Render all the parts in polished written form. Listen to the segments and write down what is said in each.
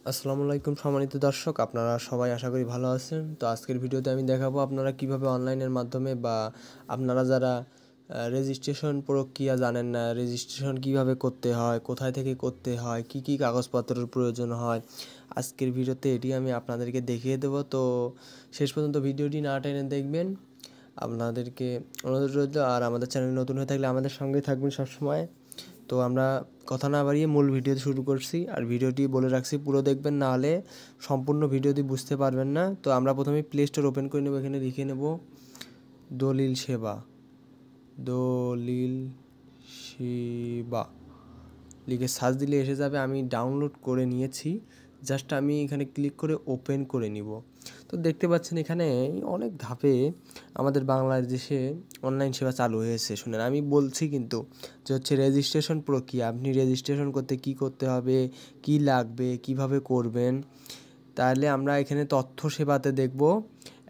আসসালামু আলাইকুম সম্মানিত দর্শক, আপনারা সবাই আশা করি ভালো আছেন। তো আজকের ভিডিওতে আমি দেখাবো আপনারা কিভাবে অনলাইনের মাধ্যমে বা আপনারা যারা রেজিস্ট্রেশন প্রক্রিয়া জানেন না, রেজিস্ট্রেশন কিভাবে করতে হয়, কোথায় থেকে করতে হয়, কি কি কাগজপত্রের প্রয়োজন হয়, আজকের ভিডিওতে এটি আমি আপনাদেরকে দেখিয়ে দেবো। তো শেষ পর্যন্ত ভিডিওটি না টেনে দেখবেন, আপনাদেরকে অনুরোধ রইল। আর আমাদের চ্যানেল নতুন হয়ে থাকলে আমাদের সঙ্গে থাকবেন সবসময়। তো আমরা কথা না বাড়িয়ে মূল ভিডিও শুরু করছি। আর ভিডিওটি বলে রাখছি পুরো দেখবেন, না হলে সম্পূর্ণ ভিডিওটি বুঝতে পারবেন না। তো আমরা প্রথমে প্লে স্টোর ওপেন করে নেব। এখানে লিখে নেব দলিল সেবা, দলিল সেবা লিখে সার্চ দিলে এসে যাবে। আমি ডাউনলোড করে নিয়েছি, জাস্ট আমি এখানে ক্লিক করে ওপেন করে নিব। তো দেখতে পাচ্ছেন এখানে অনেক ধাপে আমাদের বাংলাদেশে অনলাইন সেবা চালু হয়েছে। শুনেন, আমি বলছি কিন্তু যে হচ্ছে রেজিস্ট্রেশন প্রক্রিয়া। আপনি রেজিস্ট্রেশন করতে কি করতে হবে, কি লাগবে, কিভাবে করবেন, তাহলে আমরা এখানে তথ্য সেবাতে দেখব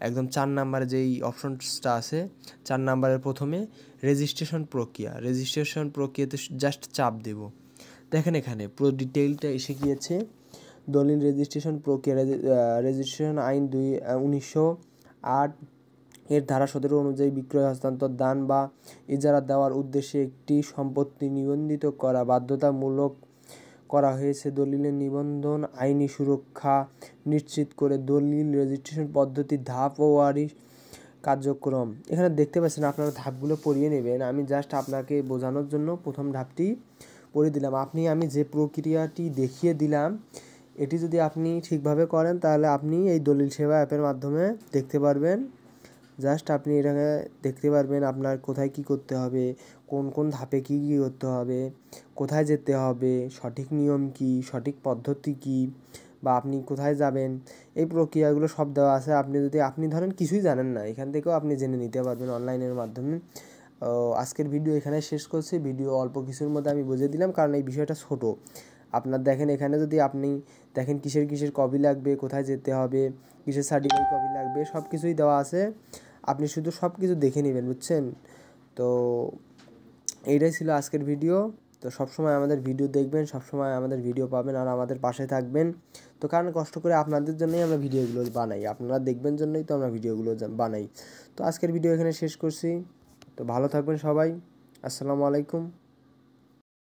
একদম 4 নাম্বারে যেই অপশনসটা আছে, 4 নাম্বারের প্রথমে রেজিস্ট্রেশন প্রক্রিয়া। রেজিস্ট্রেশন প্রক্রিয়াতে জাস্ট চাপ দেব। দেখেন এখানে পুরো ডিটেইলটা এসে গিয়েছে। দলিল রেজিস্ট্রেশন প্রক্রিয়া, রেজিস্ট্রেশন আইন 1908 এর ধারা 17 অনুযায়ী বিক্রয়, হস্তান্তর, দান বা ইজারা দেওয়ার উদ্দেশ্যে একটি সম্পত্তি নিবন্ধিত করা বাধ্যতামূলক করা হয়েছে। দলিলের নিবন্ধন আইনি সুরক্ষা নিশ্চিত করে দলিল রেজিস্ট্রেশন পদ্ধতি, ধাপ ও ওয়ারিশ কার্যক্রম। এখানে দেখতে পাচ্ছেন, আপনারা ধাপগুলো পড়িয়ে নেবেন। আমি জাস্ট আপনাকে বোঝানোর জন্য প্রথম ধাপটি পড়ে দিলাম। আমি যে প্রক্রিয়াটি দেখিয়ে দিলাম, এটি যদি আপনি ঠিকভাবে করেন তাহলে আপনি এই দলিল সেবা অ্যাপের মাধ্যমে দেখতে পারবেন। জাস্ট আপনি এটাকে দেখতে পারবেন আপনার কোথায় কি করতে হবে, কোন কোন ধাপে কি কি করতে হবে, কোথায় যেতে হবে, সঠিক নিয়ম কি, সঠিক পদ্ধতি কি, বা আপনি কোথায় যাবেন, এই প্রক্রিয়াগুলো সব দেওয়া আছে। আপনি ধরেন কিছুই জানেন না, এখান থেকেও আপনি জেনে নিতে পারবেন অনলাইনের মাধ্যমে। আজকের ভিডিও এখানে শেষ করছি। ভিডিও অল্প কিছুর মধ্যে আমি বুঝিয়ে দিলাম, কারণ এই বিষয়টা ছোট। আপনার দেখেন এখানে যদি আপনি দেখেন কিসের কিসের কপি লাগবে, কোথায় যেতে হবে, কিসের সার্টিফিকেট কপি লাগবে, সব কিছুই দেওয়া আছে। আপনি শুধু সব কিছু দেখে নেবেন, বুঝছেন? তো এইটাই ছিল আজকের ভিডিও। তো সবসময় আমাদের ভিডিও দেখবেন, সবসময় আমাদের ভিডিও পাবেন, আর আমাদের পাশে থাকবেন। তো কারণ কষ্ট করে আপনাদের জন্যই আমরা ভিডিওগুলো বানাই, আপনারা দেখবেন জন্যই তো আমরা ভিডিওগুলো বানাই। তো আজকের ভিডিও এখানে শেষ করছি। তো ভালো থাকবেন সবাই। আসসালামু আলাইকুম।